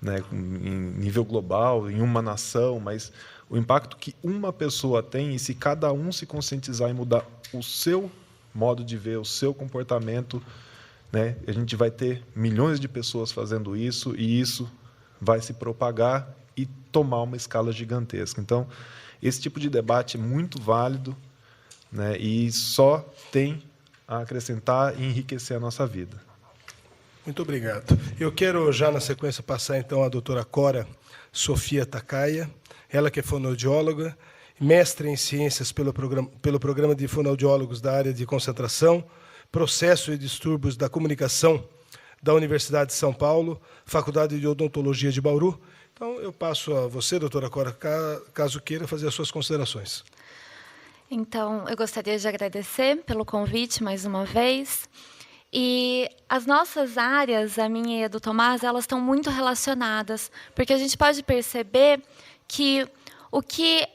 né? Em nível global, em uma nação, mas o impacto que uma pessoa tem, e se cada um se conscientizar e mudar o seu modo de ver, o seu comportamento, né? A gente vai ter milhões de pessoas fazendo isso, e isso vai se propagar e tomar uma escala gigantesca. Então, esse tipo de debate é muito válido, né? E só tem a acrescentar e enriquecer a nossa vida. Muito obrigado. Eu quero já na sequência passar então a doutora Cora Sofia Takaya, ela que é fonoaudióloga, mestre em ciências pelo programa de fonoaudiólogos da área de concentração, processo e distúrbios da comunicação da Universidade de São Paulo, Faculdade de Odontologia de Bauru. Então eu passo a você, doutora Cora, caso queira fazer as suas considerações. Então, eu gostaria de agradecer pelo convite mais uma vez. E as nossas áreas, a minha e a do Tomás, elas estão muito relacionadas, porque a gente pode perceber que o que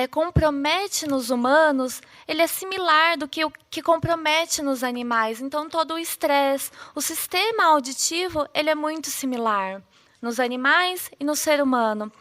compromete nos humanos, ele é similar do que o que compromete nos animais. Então, todo o estresse, o sistema auditivo, ele é muito similar nos animais e no ser humano.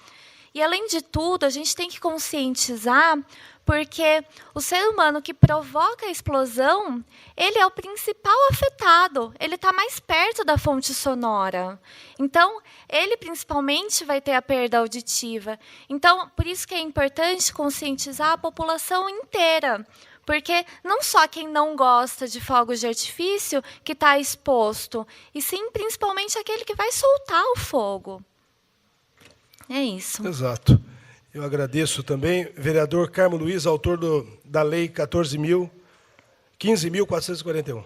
E, além de tudo, a gente tem que conscientizar, porque o ser humano que provoca a explosão, ele é o principal afetado, ele está mais perto da fonte sonora. Então, ele principalmente vai ter a perda auditiva. Então, por isso que é importante conscientizar a população inteira, porque não só quem não gosta de fogos de artifício que está exposto, e sim, principalmente, aquele que vai soltar o fogo. É isso. Exato. Eu agradeço também, vereador Carmo Luiz, autor da Lei 15.441.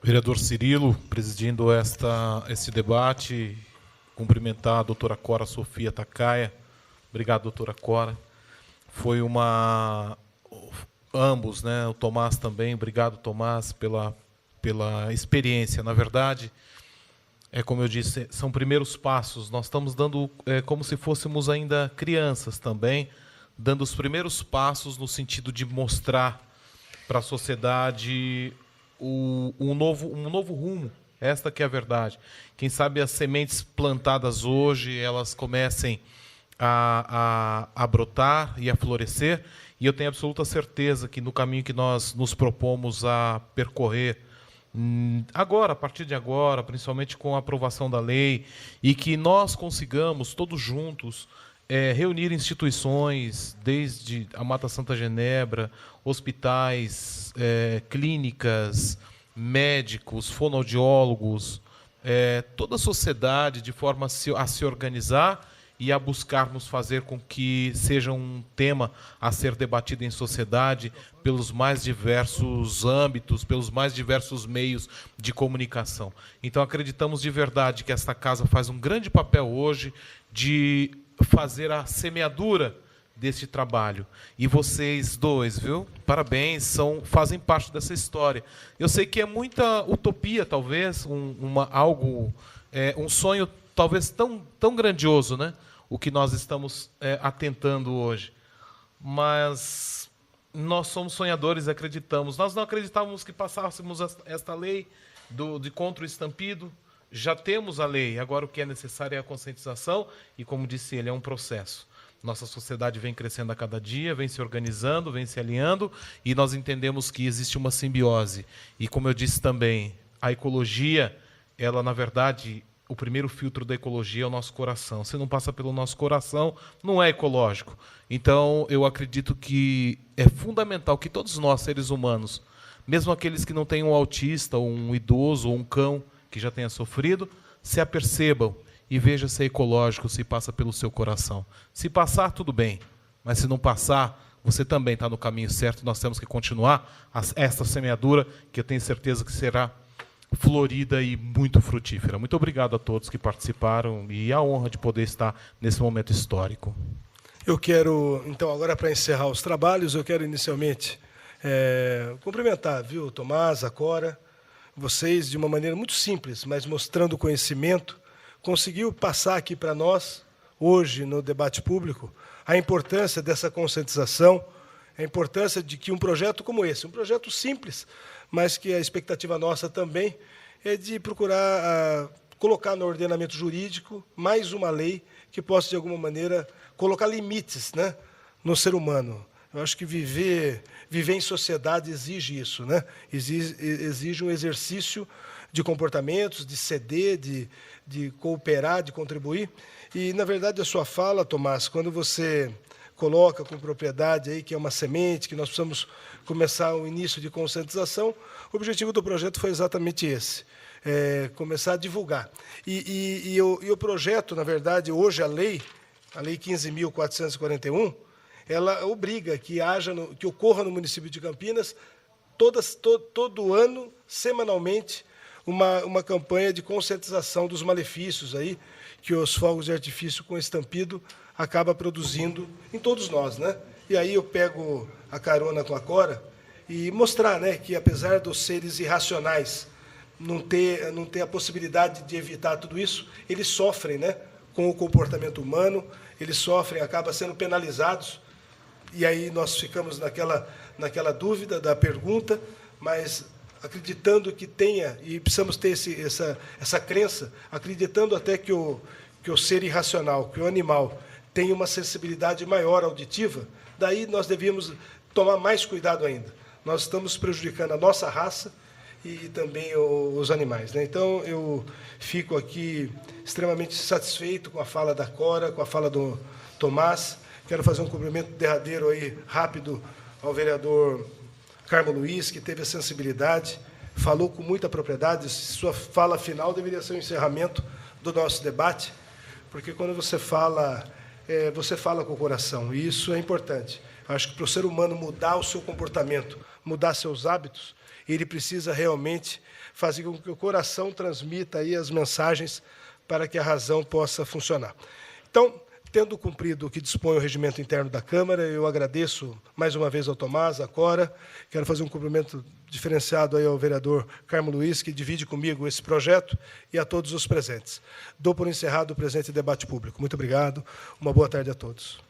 Vereador Cirilo, presidindo esse debate, cumprimentar a doutora Cora Sofia Takaya. Obrigado, doutora Cora. Foi ambos, né? O Tomás também. Obrigado, Tomás, pela experiência. Na verdade, como eu disse, são primeiros passos. Nós estamos dando como se fôssemos ainda crianças também, dando os primeiros passos no sentido de mostrar para a sociedade um novo rumo. Esta que é a verdade. Quem sabe as sementes plantadas hoje, elas comecem a brotar e a florescer, e eu tenho absoluta certeza que no caminho que nós nos propomos a percorrer, agora, a partir de agora, principalmente com a aprovação da lei, e que nós consigamos, todos juntos, reunir instituições, desde a Mata Santa Genebra, hospitais, clínicas, médicos, fonoaudiólogos, toda a sociedade, de forma a se organizar e a buscarmos fazer com que seja um tema a ser debatido em sociedade pelos mais diversos âmbitos, pelos mais diversos meios de comunicação. Então, acreditamos de verdade que esta casa faz um grande papel hoje de fazer a semeadura deste trabalho. E vocês dois, viu? Parabéns, fazem parte dessa história. Eu sei que é muita utopia, talvez, um sonho talvez tão grandioso, né? O que nós estamos atentando hoje. Mas nós somos sonhadores, acreditamos. Nós não acreditávamos que passássemos esta lei de contra o estampido. Já temos a lei, agora o que é necessário é a conscientização, e, como disse ele, é um processo. Nossa sociedade vem crescendo a cada dia, vem se organizando, vem se alinhando, e nós entendemos que existe uma simbiose. E, como eu disse também, a ecologia, ela, na verdade, o primeiro filtro da ecologia é o nosso coração. Se não passa pelo nosso coração, não é ecológico. Então, eu acredito que é fundamental que todos nós, seres humanos, mesmo aqueles que não têm um autista, ou um idoso, ou um cão que já tenha sofrido, se apercebam e vejam se é ecológico, se passa pelo seu coração. Se passar, tudo bem. Mas se não passar, você também está no caminho certo. Nós temos que continuar esta semeadura, que eu tenho certeza que será florida e muito frutífera. Muito obrigado a todos que participaram e a honra de poder estar nesse momento histórico. Eu quero, então, agora para encerrar os trabalhos, eu quero inicialmente cumprimentar, viu, Tomás, a Cora, vocês de uma maneira muito simples, mas mostrando conhecimento, conseguiu passar aqui para nós, hoje, no debate público, a importância dessa conscientização, a importância de que um projeto como esse, um projeto simples, mas que a expectativa nossa também é de procurar colocar no ordenamento jurídico mais uma lei que possa, de alguma maneira, colocar limites, né, no ser humano. Eu acho que viver em sociedade exige isso, né? Exige um exercício de comportamentos, de ceder, de cooperar, de contribuir. E, na verdade, a sua fala, Tomás, quando você coloca com propriedade aí que é uma semente, que nós precisamos começar um início de conscientização, o objetivo do projeto foi exatamente esse, começar a divulgar. E o projeto, na verdade, hoje a lei 15.441, ela obriga que que ocorra no município de Campinas, todo ano, semanalmente, uma campanha de conscientização dos malefícios aí que os fogos de artifício com estampido acaba produzindo em todos nós, né? E aí eu pego a carona com a Cora e mostrar, né, que apesar dos seres irracionais não ter a possibilidade de evitar tudo isso, eles sofrem, né, com o comportamento humano, eles sofrem, acabam sendo penalizados. E aí nós ficamos naquela dúvida da pergunta, mas acreditando que tenha, e precisamos ter essa crença, acreditando até que o ser irracional, que o animal, tem uma sensibilidade maior auditiva, daí nós devíamos tomar mais cuidado ainda. Nós estamos prejudicando a nossa raça e também os animais, né? Então, eu fico aqui extremamente satisfeito com a fala da Cora, com a fala do Tomás. Quero fazer um cumprimento derradeiro aí, rápido, ao vereador Carmo Luiz, que teve a sensibilidade, falou com muita propriedade. Sua fala final deveria ser o encerramento do nosso debate, porque quando você fala com o coração, e isso é importante. Acho que para o ser humano mudar o seu comportamento, mudar seus hábitos, ele precisa realmente fazer com que o coração transmita aí as mensagens para que a razão possa funcionar. Então, tendo cumprido o que dispõe o regimento interno da Câmara, eu agradeço mais uma vez ao Tomás, à Cora. Quero fazer um cumprimento diferenciado aí ao vereador Carmo Luiz, que divide comigo esse projeto, e a todos os presentes. Dou por encerrado o presente debate público. Muito obrigado. Uma boa tarde a todos.